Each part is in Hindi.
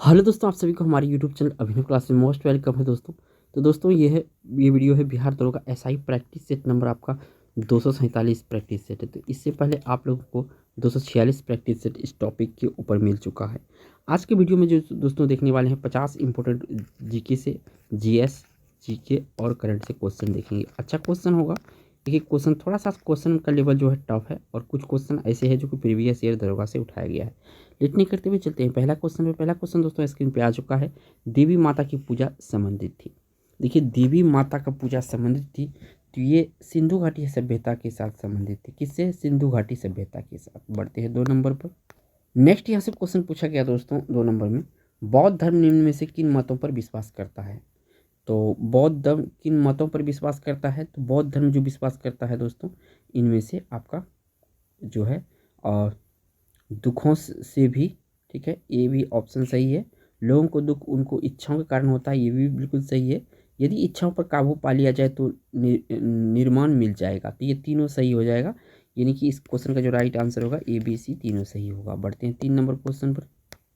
हेलो दोस्तों, आप सभी को हमारे यूट्यूब चैनल अभिनव क्लास में मोस्ट वेलकम है दोस्तों। तो दोस्तों ये वीडियो है बिहार दरोगा एसआई प्रैक्टिस सेट नंबर आपका 247 प्रैक्टिस सेट है। तो इससे पहले आप लोगों को 246 प्रैक्टिस सेट इस टॉपिक के ऊपर मिल चुका है। आज के वीडियो में जो दोस्तों देखने वाले हैं 50 इंपॉर्टेंट जीके से जीएस जीके और करंट से क्वेश्चन देखेंगे। अच्छा क्वेश्चन होगा। एक क्वेश्चन थोड़ा सा क्वेश्चन का लेवल जो है टफ है और कुछ क्वेश्चन ऐसे हैं जो कि प्रीवियस ईयर दरोगा से उठाया गया है। लेट नहीं करते हुए चलते हैं पहला क्वेश्चन दोस्तों स्क्रीन पे आ चुका है। देवी माता की पूजा संबंधित थी। देखिए देवी माता का पूजा संबंधित थी तो ये सिंधु घाटी सभ्यता के साथ संबंधित थी। किससे? सिंधु घाटी सभ्यता के साथ। बढ़ते हैं 2 नंबर पर। नेक्स्ट यहाँ से क्वेश्चन पूछा गया दोस्तों 2 नंबर में, बौद्ध धर्म निम्न में से किन मतों पर विश्वास करता है? तो बौद्ध धर्म किन मतों पर विश्वास करता है? तो बौद्ध धर्म जो विश्वास करता है दोस्तों, इनमें से आपका जो है और दुखों से भी, ठीक है, ये भी ऑप्शन सही है। लोगों को दुख उनको इच्छाओं के कारण होता है, ये भी बिल्कुल सही है। यदि इच्छाओं पर काबू पा लिया जाए तो निर्माण मिल जाएगा। तो ये तीनों सही हो जाएगा, यानी कि इस क्वेश्चन का जो राइट आंसर होगा ए बी सी तीनों सही होगा। बढ़ते हैं 3 नंबर क्वेश्चन पर।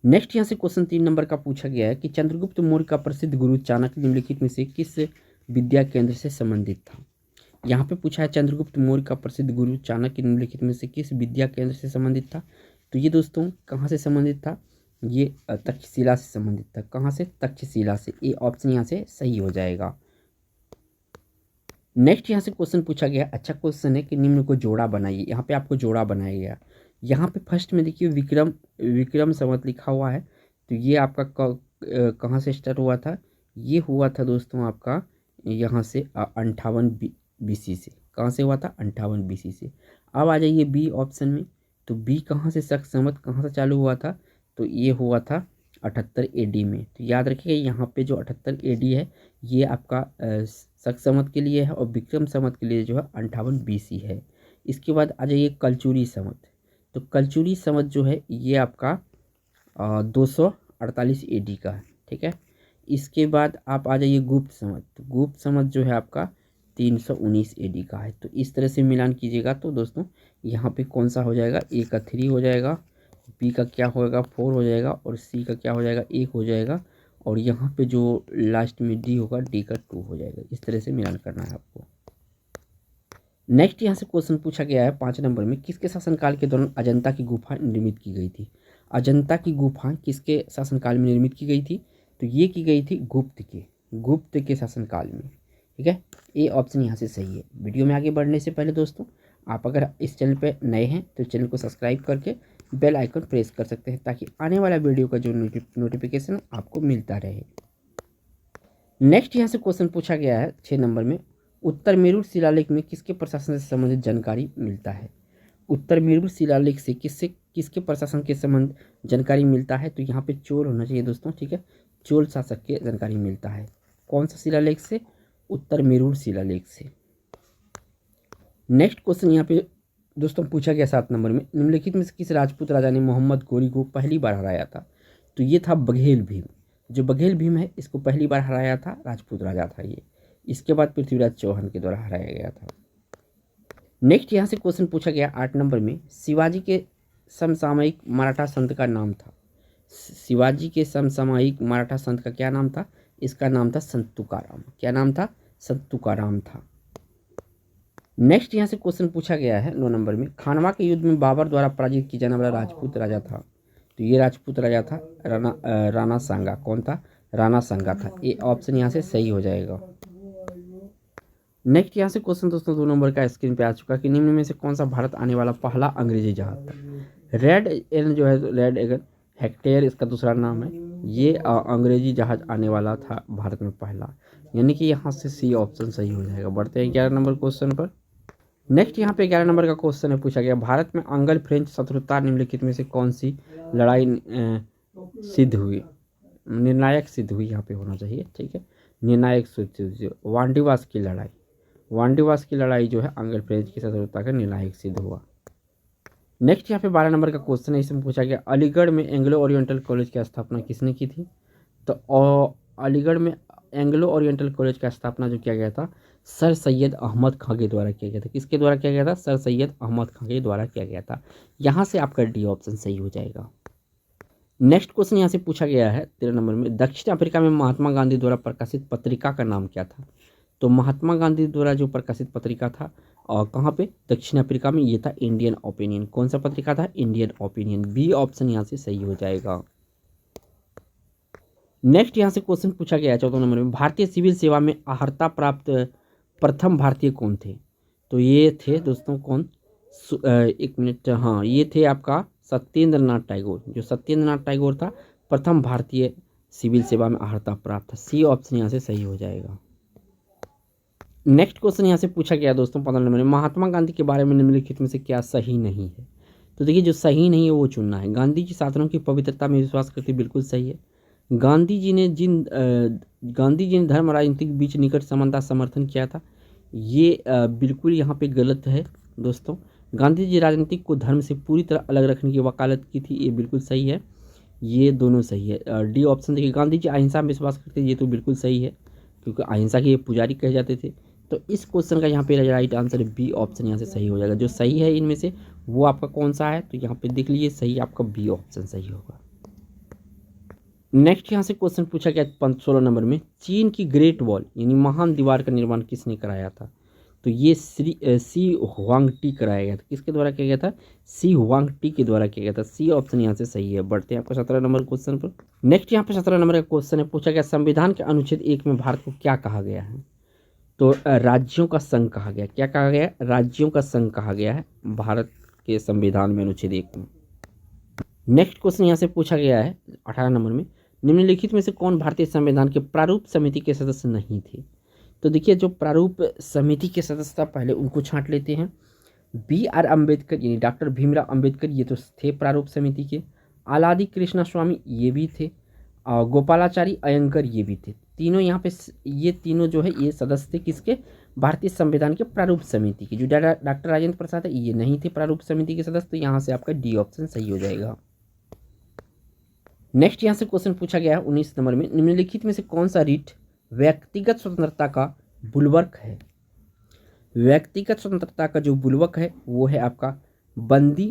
नेक्स्ट यहाँ से क्वेश्चन 3 नंबर का पूछा गया है कि चंद्रगुप्त मौर्य का प्रसिद्ध गुरु चाणक्य निम्नलिखित में से किस विद्या केंद्र से संबंधित था? यहाँ पे पूछा है चंद्रगुप्त मौर्य का प्रसिद्ध गुरु चाणक्य निम्नलिखित में से किस विद्या केंद्र से संबंधित था? तो ये दोस्तों कहाँ से संबंधित था? ये तक्षशिला से संबंधित था। कहाँ से? तक्षशिला से। ए ऑप्शन यहाँ से सही हो जाएगा। नेक्स्ट यहाँ से क्वेश्चन पूछा गया, अच्छा क्वेश्चन है कि निम्न को जोड़ा बनाइए। यहाँ पे आपको जोड़ा बनाया गया। यहाँ पे फर्स्ट में देखिए विक्रम संवत लिखा हुआ है। तो ये आपका कहाँ से स्टार्ट हुआ था? ये हुआ था दोस्तों आपका यहाँ से 58 BC से। कहाँ से हुआ था? 58 BC से। अब आ जाइए बी ऑप्शन में। तो बी कहाँ से शक संवत कहाँ से चालू हुआ था? तो ये हुआ था 78 AD में। तो याद रखिएगा यहाँ पे जो 78 AD है ये आपका शक संवत के लिए है और विक्रम संवत के लिए जो है 58 BC है। इसके बाद आ जाइए कलचुरी संवत। तो कलचुरी संवत जो है ये आपका 248 AD का है, ठीक है। इसके बाद आप आ जाइए गुप्त संवत। तो गुप्त संवत जो है आपका 319 AD का है। तो इस तरह से मिलान कीजिएगा तो दोस्तों यहाँ पे कौन सा हो जाएगा? ए का 3 हो जाएगा, बी का क्या होएगा? 4 हो जाएगा और सी का क्या हो जाएगा? 1 हो जाएगा और यहाँ पे जो लास्ट में डी होगा डी का 2 हो जाएगा। इस तरह से मिलान करना है आपको। नेक्स्ट यहाँ से क्वेश्चन पूछा गया है 5 नंबर में, किसके शासनकाल के दौरान अजंता की गुफा निर्मित की गई थी? अजंता की गुफा किसके शासनकाल में निर्मित की गई थी? तो ये की गई थी गुप्त के शासनकाल में, ठीक है। ए ऑप्शन यहाँ से सही है। वीडियो में आगे बढ़ने से पहले दोस्तों आप अगर इस चैनल पर नए हैं तो चैनल को सब्सक्राइब करके बेल आइकन प्रेस कर सकते हैं ताकि आने वाला वीडियो का जो नोटिफिकेशन आपको मिलता रहे। नेक्स्ट यहाँ से क्वेश्चन पूछा गया है 6 नंबर में, उत्तर मेरू शिलालेख में किसके प्रशासन से संबंधित जानकारी मिलता है? उत्तर मेरू शिलालेख से किसके प्रशासन के संबंध जानकारी मिलता है? तो यहाँ पे चोल होना चाहिए दोस्तों, ठीक है। चोल शासक के जानकारी मिलता है। कौन सा शिलालेख से? उत्तर मेरू शिलालेख से। नेक्स्ट क्वेश्चन यहाँ पे दोस्तों पूछा गया 7 नंबर में, निम्नलिखित में से किस राजपूत राजा ने मोहम्मद गोरी को पहली बार हराया था? तो ये था बघेल भीम। जो बघेल भीम है इसको पहली बार हराया था राजपूत राजा था ये। इसके बाद पृथ्वीराज चौहान के द्वारा हराया गया था। नेक्स्ट यहाँ से क्वेश्चन पूछा गया 8 नंबर में, शिवाजी के समसामयिक मराठा संत का नाम था। शिवाजी के समसामयिक मराठा संत का क्या नाम था? इसका नाम था संत तुकाराम। क्या नाम था? संत तुकाराम था। नेक्स्ट यहाँ से क्वेश्चन पूछा गया है 9 नंबर में, खानवा के युद्ध में बाबर द्वारा पराजित किया जाने वाला राजपूत राजा था। तो ये राजपूत राजा था राणा सांगा। कौन था? राणा सांगा था। ये ऑप्शन यहाँ से सही हो जाएगा। नेक्स्ट यहाँ से क्वेश्चन दोस्तों 2 नंबर का स्क्रीन पे आ चुका कि निम्न में से कौन सा भारत आने वाला पहला अंग्रेजी जहाज था? रेड एन जो है रेड एगन हेक्टेयर इसका दूसरा नाम है। ये अंग्रेजी जहाज आने वाला था भारत में पहला, यानी कि यहाँ से सी ऑप्शन सही हो जाएगा। बढ़ते हैं 11 नंबर क्वेश्चन पर। नेक्स्ट यहाँ पे 11 नंबर का क्वेश्चन है पूछा गया, भारत में अंगल फ्रेंच शत्रुता निम्नलिखित में से कौन सी लड़ाई सिद्ध हुई? निर्णायक सिद्ध हुई यहाँ पे होना चाहिए, ठीक है। निर्णायक सिद्ध हुई वांडीवास की लड़ाई जो है अंगल फ्रेंच की शत्रुता का निर्णायक सिद्ध हुआ। नेक्स्ट यहाँ पे 12 नंबर का क्वेश्चन है, इसमें पूछा गया अलीगढ़ में एंग्लो ओरिएंटल कॉलेज की स्थापना किसने की थी? तो अलीगढ़ में एंग्लो ओरिएंटल कॉलेज का स्थापना जो किया गया था सर सैयद अहमद खां के द्वारा किया गया था। किसके द्वारा किया गया था? सर सैयद अहमद खां के द्वारा किया गया था। यहाँ से आपका डी ऑप्शन सही हो जाएगा। नेक्स्ट क्वेश्चन यहाँ से पूछा गया है 13 नंबर में, दक्षिण अफ्रीका में महात्मा गांधी द्वारा प्रकाशित पत्रिका का नाम क्या था? तो महात्मा गांधी द्वारा जो प्रकाशित पत्रिका था और कहाँ पे, दक्षिण अफ्रीका में, ये था इंडियन ओपिनियन। कौन सा पत्रिका था? Indian opinion. बी ऑप्शन यहाँ से सही हो जाएगा। नेक्स्ट यहाँ से क्वेश्चन पूछा गया है 14 नंबर में, भारतीय सिविल सेवा में अर्हता प्राप्त प्रथम भारतीय कौन थे? तो ये थे दोस्तों कौन, एक मिनट, हाँ, ये थे आपका सत्येंद्र नाथ टैगोर। जो सत्येंद्र नाथ टैगोर था प्रथम भारतीय सिविल सेवा में अर्हता प्राप्त था। सी ऑप्शन यहाँ से सही हो जाएगा। नेक्स्ट क्वेश्चन यहाँ से पूछा गया दोस्तों 15 नंबर में, महात्मा गांधी के बारे में निम्नलिखित में से क्या सही नहीं है? तो देखिए, जो सही नहीं है वो चुनना है। गांधी जी शासनों की पवित्रता में विश्वास करते, बिल्कुल सही है। गांधी जी ने धर्म राजनीति के बीच निकट संबंध का समर्थन किया था, ये बिल्कुल यहाँ पे गलत है दोस्तों। गांधी जी राजनीतिक को धर्म से पूरी तरह अलग रखने की वकालत की थी, ये बिल्कुल सही है। ये दोनों सही है। डी ऑप्शन देखिए, गांधी जी अहिंसा में विश्वास करते, ये तो बिल्कुल सही है क्योंकि अहिंसा के ये पुजारी कहे जाते थे। तो इस क्वेश्चन का यहाँ पे राइट आंसर बी ऑप्शन यहाँ से सही हो जाएगा। जो सही है इनमें से वो आपका कौन सा है, तो यहाँ पे देख लीजिए, सही आपका बी ऑप्शन सही होगा। नेक्स्ट यहाँ से क्वेश्चन पूछा गया 16 नंबर में, चीन की ग्रेट वॉल यानी महान दीवार का निर्माण किसने कराया था? तो ये सी हुआंगटी कराया गया था। किसके द्वारा किया गया था? सी हुआंगटी के द्वारा किया गया था। सी ऑप्शन यहाँ से सही है। बढ़ते हैं आपको 17 नंबर क्वेश्चन पर। नेक्स्ट यहाँ पे 17 नंबर का क्वेश्चन है, पूछा गया संविधान के अनुच्छेद 1 में भारत को क्या कहा गया है? तो राज्यों का संघ कहा गया। क्या कहा गया? राज्यों का संघ कहा गया है भारत के संविधान में अनुच्छेद 1 में। नेक्स्ट क्वेश्चन यहाँ से पूछा गया है 18 नंबर में, निम्नलिखित में से कौन भारतीय संविधान के प्रारूप समिति के सदस्य नहीं थे? तो देखिए, जो प्रारूप समिति के सदस्य था पहले उनको छांट लेते हैं। बी आर अम्बेडकर यानी डॉक्टर भीमराव अम्बेडकर, ये तो थे प्रारूप समिति के। आलादी कृष्णा स्वामी, ये भी थे। और गोपालाचारी अयंगर, ये भी थे। तीनों यहाँ पे, ये तीनों जो है ये सदस्य थे किसके? भारतीय संविधान के प्रारूप समिति के। जो डॉक्टर राजेंद्र प्रसाद है ये नहीं थे प्रारूप समिति के सदस्य, तो यहाँ से आपका डी ऑप्शन सही हो जाएगा। नेक्स्ट यहाँ से क्वेश्चन पूछा गया है 19 नंबर में, निम्नलिखित में से कौन सा रीट व्यक्तिगत स्वतंत्रता का बुलवर्क है? व्यक्तिगत स्वतंत्रता का जो बुलवर्क है वो है आपका बंदी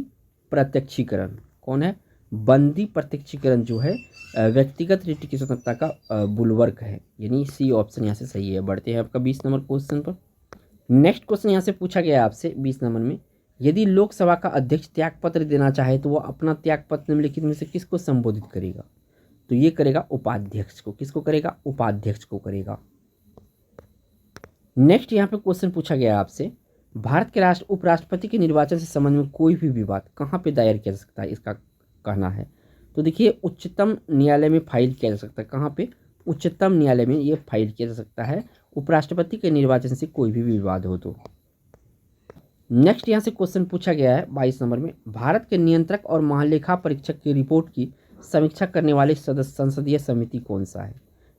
प्रत्यक्षीकरण। कौन है? बंदी प्रत्यक्षीकरण जो है व्यक्तिगत रीट की स्वतंत्रता का बुलवर्क है, यानी सी ऑप्शन यहाँ से सही है। बढ़ते हैं आपका 20 नंबर क्वेश्चन पर। नेक्स्ट क्वेश्चन यहाँ से पूछा गया है आपसे 20 नंबर में, यदि लोकसभा का अध्यक्ष त्यागपत्र देना चाहे तो वो अपना त्यागपत्र निम्नलिखित में से किसको संबोधित करेगा? तो ये करेगा उपाध्यक्ष को। किसको करेगा? उपाध्यक्ष को करेगा। नेक्स्ट यहाँ पे क्वेश्चन पूछा गया आपसे, भारत के उपराष्ट्रपति के निर्वाचन से संबंध में कोई भी विवाद कहाँ पे दायर किया जा सकता है, इसका कहना है। तो देखिए, उच्चतम न्यायालय में फाइल किया जा सकता है। कहाँ पे? उच्चतम न्यायालय में ये फाइल किया जा सकता है, उपराष्ट्रपति के निर्वाचन से कोई भी विवाद हो तो। नेक्स्ट यहाँ से क्वेश्चन पूछा गया है 22 नंबर में, भारत के नियंत्रक और महालेखा परीक्षक की रिपोर्ट की समीक्षा करने वाली संसदीय समिति कौन सा है?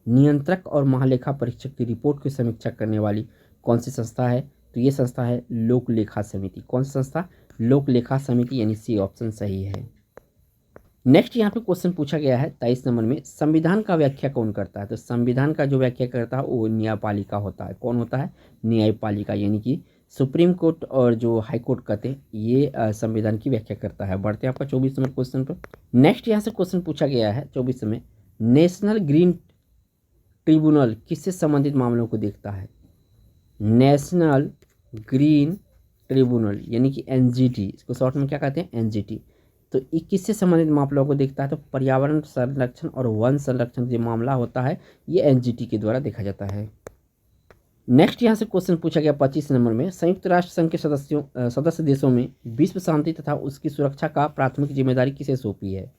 नियंत्रक और महालेखा परीक्षक की रिपोर्ट की समीक्षा करने वाली कौन सी संस्था है? तो ये संस्था है लोक लेखा समिति। कौन सी संस्था? लोक लेखा समिति, यानी सी ऑप्शन सही है। नेक्स्ट यहाँ पे क्वेश्चन पूछा गया है 23 नंबर में, संविधान का व्याख्या कौन करता है? तो संविधान का जो व्याख्या करता है वो न्यायपालिका होता है। कौन होता है? न्यायपालिका, यानी कि सुप्रीम कोर्ट और जो हाई कोर्ट कहते हैं ये संविधान की व्याख्या करता है। बढ़ते हैं आपका 24 नंबर क्वेश्चन पर। नेक्स्ट यहाँ से क्वेश्चन पूछा गया है 24 में, नेशनल ग्रीन ट्रिब्यूनल किससे संबंधित मामलों को देखता है? नेशनल ग्रीन ट्रिब्यूनल यानी कि एनजीटी, इसको शॉर्ट में क्या कहते हैं? एनजीटी। तो ये किससे संबंधित मामलों को देखता है? तो पर्यावरण संरक्षण और वन संरक्षण जो मामला होता है ये एनजीटी के द्वारा देखा जाता है। नेक्स्ट यहाँ से क्वेश्चन पूछा गया 25 नंबर में, संयुक्त राष्ट्र संघ के सदस्य देशों में विश्व शांति तथा उसकी सुरक्षा का प्राथमिक जिम्मेदारी किसे सौंपी है?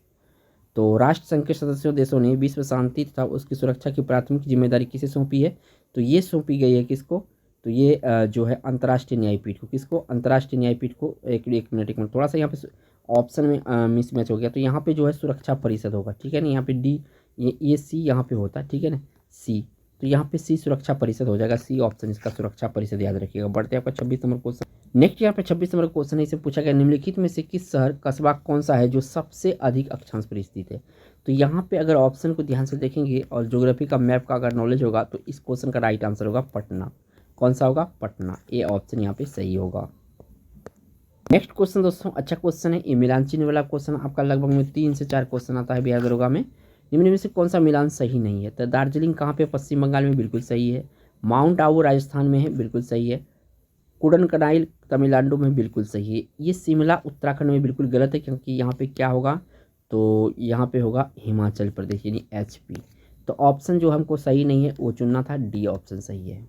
तो राष्ट्र संघ के सदस्यों देशों ने विश्व शांति तथा उसकी सुरक्षा की प्राथमिक जिम्मेदारी किसे सौंपी है? तो ये सौंपी गई है किसको? तो ये जो है अंतर्राष्ट्रीय न्यायपीठ को। किसको? अंतर्राष्ट्रीय न्यायपीठ को। एक मिनट थोड़ा सा यहाँ पे ऑप्शन में मिसमैच हो गया, तो यहाँ पे जो है सुरक्षा परिषद होगा, ठीक है ना। यहाँ पे डी, ये सी यहाँ पे होता है, ठीक है ना, सी। तो यहाँ पे सी सुरक्षा परिषद हो जाएगा। सी ऑप्शन इसका सुरक्षा परिषद, याद रखिएगा। बढ़ते हैं आपका 26 नंबर क्वेश्चन। नेक्स्ट यहाँ पे 26 नंबर क्वेश्चन है, इसे पूछा गया निम्नलिखित में से किस शहर कस्बा कौन सा है जो सबसे अधिक अक्षांश पर स्थित है? तो यहाँ पे अगर ऑप्शन को ध्यान से देखेंगे और ज्योग्राफी का मैप का अगर नॉलेज होगा तो इस क्वेश्चन का राइट आंसर होगा पटना। कौन सा होगा? पटना। ए ऑप्शन यहाँ पे सही होगा। नेक्स्ट क्वेश्चन दोस्तों अच्छा क्वेश्चन है, ये मिलान चिन्ह वाला क्वेश्चन आपका लगभग में 3 से 4 क्वेश्चन आता है बिहार दरोगा में। निम्न में से कौन सा मिलान सही नहीं है? तो दार्जिलिंग कहाँ पे? पश्चिम बंगाल में, बिल्कुल सही है। माउंट आबू राजस्थान में है, बिल्कुल सही है। कुडनकनाइल तमिलनाडु में, बिल्कुल सही है। ये शिमला उत्तराखंड में बिल्कुल गलत है, क्योंकि यहाँ पे क्या होगा, तो यहाँ पे होगा हिमाचल प्रदेश यानी HP। तो ऑप्शन जो हमको सही नहीं है वो चुनना था, डी ऑप्शन सही है।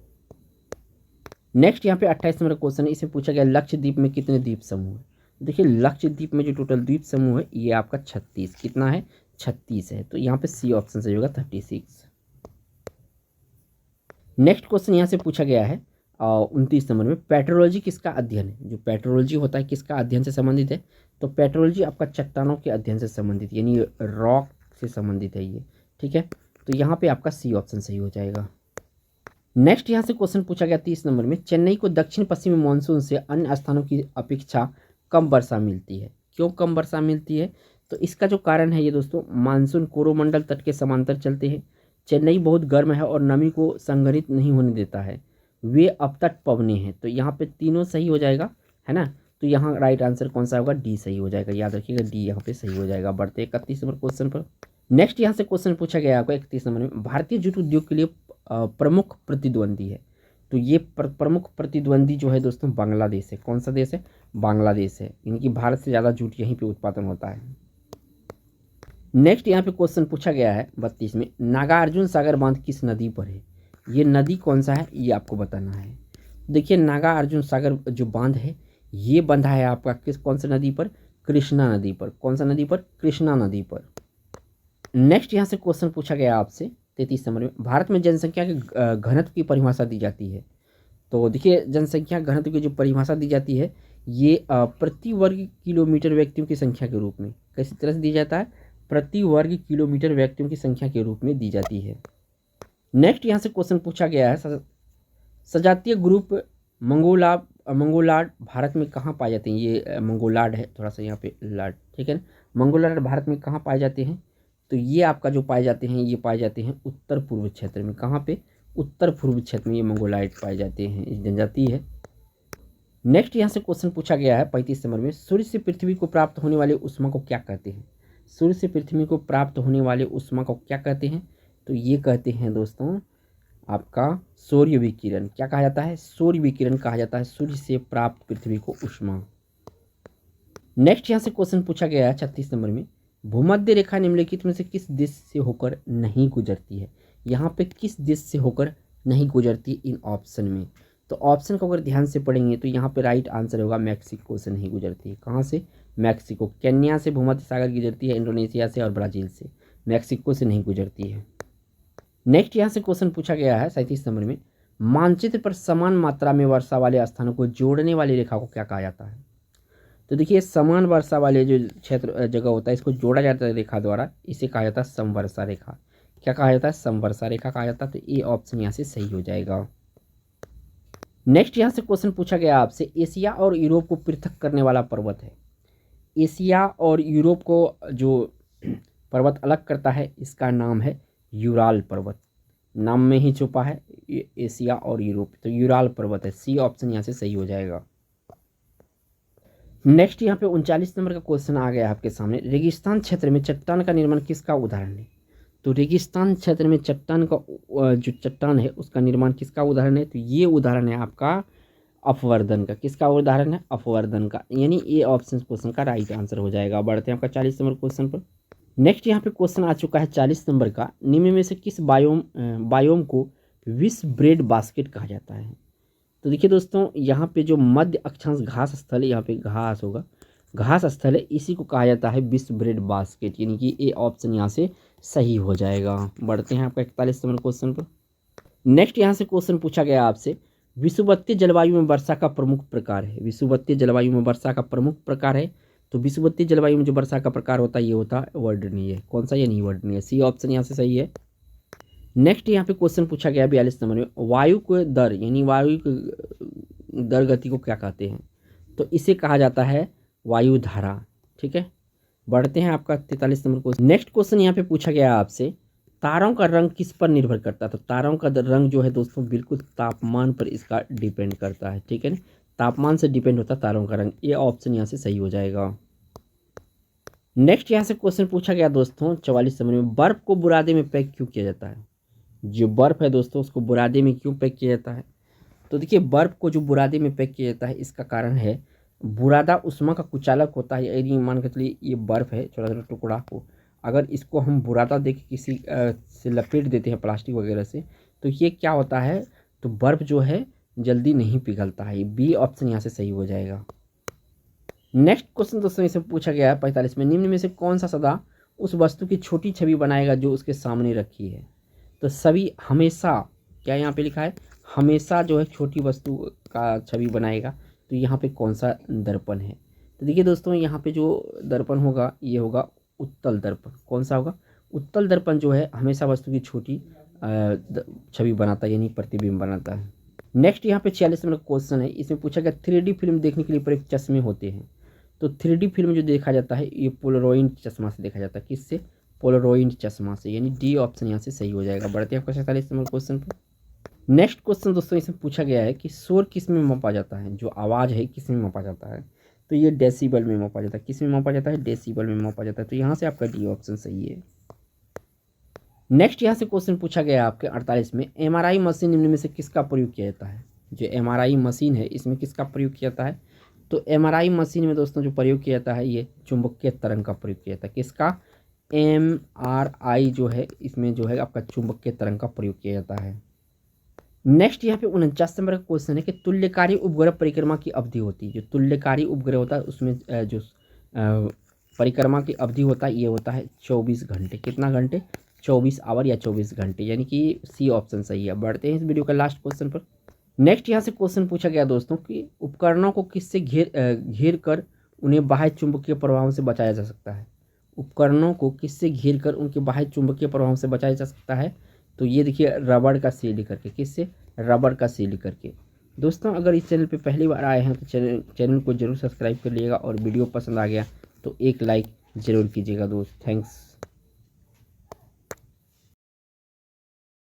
नेक्स्ट यहाँ पे 28 नंबर क्वेश्चन है, इसे पूछा गया लक्षद्वीप में कितने द्वीप समूह है? देखिए लक्षद्वीप में जो टोटल द्वीप समूह है ये आपका 36, कितना है? 36 है। तो यहाँ पे सी ऑप्शन सही होगा, 36। नेक्स्ट क्वेश्चन यहाँ से पूछा गया है 29 नंबर में, पेट्रोलॉजी किसका अध्ययन है? जो पेट्रोलॉजी होता है किसका अध्ययन से संबंधित है? तो पेट्रोलॉजी आपका चट्टानों के अध्ययन से संबंधित यानी रॉक से संबंधित है ये, ठीक है। तो यहाँ पे आपका सी ऑप्शन सही हो जाएगा। नेक्स्ट यहाँ से क्वेश्चन पूछा गया 30 नंबर में, चेन्नई को दक्षिण पश्चिमी मानसून से अन्य स्थानों की अपेक्षा कम वर्षा मिलती है। क्यों कम वर्षा मिलती है? तो इसका जो कारण है ये दोस्तों, मानसून कोरोमंडल तट के समांतर चलते हैं, चेन्नई बहुत गर्म है और नमी को संग्रहित नहीं होने देता है, वे अपतट पवने हैं। तो यहाँ पे तीनों सही हो जाएगा, है ना। तो यहाँ राइट आंसर कौन सा होगा? डी सही हो जाएगा, याद रखिएगा डी यहाँ पे सही हो जाएगा। बढ़ते 31 नंबर क्वेश्चन पर। नेक्स्ट यहाँ से क्वेश्चन पूछा गया आपको 31 नंबर में, भारतीय जूट उद्योग के लिए प्रमुख प्रतिद्वंदी है। तो ये प्रमुख प्रतिद्वंदी जो है दोस्तों बांग्लादेश है। कौन सा देश है? बांग्लादेश है। इनकी भारत से ज़्यादा जूट यहीं पे उत्पादन होता है। नेक्स्ट यहाँ पे क्वेश्चन पूछा गया है 32 में, नागार्जुन सागर बांध किस नदी पर है? ये नदी कौन सा है ये आपको बताना है। देखिए नागार्जुन सागर जो बांध है ये बंधा है आपका किस कौन सा नदी पर? कृष्णा नदी पर। कौन सा नदी पर? कृष्णा नदी पर। नेक्स्ट यहाँ से क्वेश्चन पूछा गया आपसे 33 नंबर में, भारत में जनसंख्या के घनत्व की परिभाषा दी जाती है। तो देखिए जनसंख्या घनत्व की जो परिभाषा दी जाती है ये प्रति वर्ग किलोमीटर व्यक्तियों की संख्या के रूप में किस तरह से दी जाता है? प्रति वर्ग किलोमीटर व्यक्तियों की संख्या के रूप में दी जाती है। नेक्स्ट यहाँ से क्वेश्चन पूछा गया है, सजातीय ग्रुप मंगोलार्ड भारत में कहाँ पाए जाते हैं? ये मंगोलार्ड है, थोड़ा सा यहाँ पे लार्ड, ठीक है ना। मंगोलार्ड भारत में कहाँ पाए जाते हैं? तो ये आपका जो पाए जाते हैं ये पाए जाते हैं उत्तर पूर्व क्षेत्र में। कहाँ पे? उत्तर पूर्व क्षेत्र में ये मंगोलाइड पाए जाते हैं, इस जनजाति है। नेक्स्ट यहाँ से क्वेश्चन पूछा गया है 35 नंबर में, सूर्य से पृथ्वी को प्राप्त होने वाले ऊष्मा को क्या कहते हैं? सूर्य से पृथ्वी को प्राप्त होने वाले ऊष्मा को क्या कहते हैं? तो ये कहते हैं दोस्तों आपका सूर्य विकिरण। क्या कहा जाता है? सूर्य विकिरण कहा जाता है सूर्य से प्राप्त पृथ्वी को ऊष्मा। नेक्स्ट यहाँ से क्वेश्चन पूछा गया है 36 नंबर में, भूमध्य रेखा निम्नलिखित में से किस देश से होकर नहीं गुजरती है? यहाँ पे किस देश से होकर नहीं गुजरती इन ऑप्शन में? तो ऑप्शन को अगर ध्यान से पढ़ेंगे तो यहाँ पे राइट आंसर होगा मैक्सिको से नहीं गुजरती है। कहाँ से? मैक्सिको। केन्या से भूमध्य सागर गुजरती है, इंडोनेशिया से और ब्राज़ील से, मैक्सिको से नहीं गुजरती है। नेक्स्ट यहाँ से क्वेश्चन पूछा गया है 37 नंबर में, मानचित्र पर समान मात्रा में वर्षा वाले स्थानों को जोड़ने वाली रेखा को क्या कहा जाता है? तो देखिए समान वर्षा वाले जो क्षेत्र जगह होता है इसको जोड़ा जाता है रेखा द्वारा, इसे कहा जाता है समवर्षा रेखा। क्या कहा जाता है? समवर्षा रेखा कहा जाता है। तो ये ऑप्शन यहाँ से सही हो जाएगा। नेक्स्ट यहाँ से क्वेश्चन पूछा गया आपसे, एशिया और यूरोप को पृथक करने वाला पर्वत है। एशिया और यूरोप को जो पर्वत अलग करता है इसका नाम है यूराल पर्वत। नाम में ही छुपा है एशिया और यूरोप, तो यूराल पर्वत है। सी ऑप्शन यहाँ से सही हो जाएगा। नेक्स्ट यहाँ पे 39 नंबर का क्वेश्चन आ गया आपके सामने, रेगिस्तान क्षेत्र में चट्टान का निर्माण किसका उदाहरण है? तो रेगिस्तान क्षेत्र में चट्टान का जो चट्टान है उसका निर्माण किसका उदाहरण है? तो ये उदाहरण है आपका अपवर्दन का। किसका उदाहरण है? अपवर्दन का, यानी ये ऑप्शन क्वेश्चन का राइट आंसर हो जाएगा। बढ़ते हैं आपका 40 नंबर क्वेश्चन पर। नेक्स्ट यहाँ पे क्वेश्चन आ चुका है 40 नंबर का, निम्न में से किस बायोम को विश्व ब्रेड बास्केट कहा जाता है? तो देखिए दोस्तों यहाँ पे जो मध्य अक्षांश घास स्थल है, यहाँ पे घास होगा, घास स्थल है, इसी को कहा जाता है विश्व ब्रेड बास्केट, यानी कि ए ऑप्शन यहाँ से सही हो जाएगा। बढ़ते हैं आपका 41 नंबर क्वेश्चन पर। नेक्स्ट यहाँ से क्वेश्चन पूछा गया आपसे, विषुवतीय जलवायु में वर्षा का प्रमुख प्रकार है। विषुवतीय जलवायु में वर्षा का प्रमुख प्रकार है, तो विषुवतीय जलवायु में जो वर्षा का प्रकार होता है ये होता है वर्णनीय। कौन सा? ये नहीं वर्णनीय। सी ऑप्शन यहाँ से सही है। नेक्स्ट यहाँ पे क्वेश्चन पूछा गया 42 नंबर में, वायु को दर यानी वायु की दर गति को क्या कहते हैं? तो इसे कहा जाता है वायु धारा, ठीक है। बढ़ते हैं आपका 43 नंबर क्वेश्चन। नेक्स्ट क्वेश्चन यहाँ पे पूछा गया आपसे, तारों का रंग किस पर निर्भर करता है? तो तारों का रंग जो है दोस्तों बिल्कुल तापमान पर इसका डिपेंड करता है, ठीक है ना। तापमान से डिपेंड होता है तारों का रंग। ये ऑप्शन यहाँ से सही हो जाएगा। नेक्स्ट यहाँ से क्वेश्चन पूछा गया दोस्तों 44 नंबर में, बर्फ को बुरादे में पैक क्यों किया जाता है? जो बर्फ है दोस्तों उसको बुरादे में क्यों पैक किया जाता है? तो देखिए बर्फ को जो बुरादे में पैक किया जाता है इसका कारण है बुरादा उष्मा का कुचालक होता है। यदि मान के चलिए ये बर्फ है छोटा छोटा टुकड़ा को, अगर इसको हम बुरादा दे के किसी से लपेट देते हैं प्लास्टिक वगैरह से, तो ये क्या होता है, तो बर्फ जो है जल्दी नहीं पिघलता है। बी ऑप्शन यहाँ से सही हो जाएगा। नेक्स्ट क्वेश्चन दोस्तों इसमें पूछा गया है 45 में, निम्न में से कौन सा सदा उस वस्तु की छोटी छवि बनाएगा जो उसके सामने रखी है? तो सभी हमेशा, क्या यहाँ पे लिखा है, हमेशा जो है छोटी वस्तु का छवि बनाएगा। तो यहाँ पे कौन सा दर्पण है? तो देखिए दोस्तों यहाँ पे जो दर्पण होगा ये होगा उत्तल दर्पण। कौन सा होगा? उत्तल दर्पण जो है हमेशा वस्तु की छोटी छवि बनाता है, यानी प्रतिबिंब बनाता है। नेक्स्ट यहाँ पे 46 नंबर क्वेश्चन है, इसमें पूछा गया 3D फिल्म देखने के लिए प्रयुक्त चश्मे होते हैं। तो 3D फिल्म जो देखा जाता है ये पोलरॉइड चश्मा से देखा जाता है। किससे? पोलरॉइड चश्मा से, यानी डी ऑप्शन यहाँ से सही हो जाएगा। बढ़ते हैं आपका 47 नंबर क्वेश्चन पर। नेक्स्ट क्वेश्चन दोस्तों इसमें पूछा गया है कि शोर किस में मापा जाता है? जो आवाज़ है किस में मापा जाता है? तो ये डेसिबल में मापा जाता है। किस में मापा जाता है? डेसिबल में मापा जाता है। तो यहाँ से आपका डी ऑप्शन सही है। नेक्स्ट यहाँ से क्वेश्चन पूछा गया है आपके 48 में, MRI मशीन निम्न में से किसका प्रयोग किया जाता है? जो MRI मशीन है इसमें किसका प्रयोग किया जाता है? तो MRI मशीन में दोस्तों जो प्रयोग किया जाता है ये चुंबकीय तरंग का प्रयोग किया जाता है। किसका? MRI जो है इसमें जो है आपका चुंबकीय तरंग का प्रयोग किया जाता है। नेक्स्ट यहाँ पे 49 नंबर का क्वेश्चन है कि तुल्यकारी उपग्रह परिक्रमा की अवधि होती है। जो तुल्यकारी उपग्रह होता है उसमें जो परिक्रमा की अवधि होता है ये होता है 24 घंटे। कितना घंटे? 24 आवर या 24 घंटे, यानी कि सी ऑप्शन सही है। बढ़ते हैं इस वीडियो का लास्ट क्वेश्चन पर। नेक्स्ट यहाँ से क्वेश्चन पूछा गया दोस्तों कि उपकरणों को किससे घेर कर उन्हें बाह्य चुंबकीय प्रभावों से बचाया जा सकता है? उपकरणों को किससे घेर कर उनके बाह्य चुंबकीय प्रभावों से बचाया जा सकता है? तो ये देखिए रबड़ का सील करके। किससे? रबड़ का सील करके। दोस्तों अगर इस चैनल पे पहली बार आए हैं तो चैनल को जरूर सब्सक्राइब कर लीजिएगा, और वीडियो पसंद आ गया तो एक लाइक ज़रूर कीजिएगा दोस्त। थैंक्स।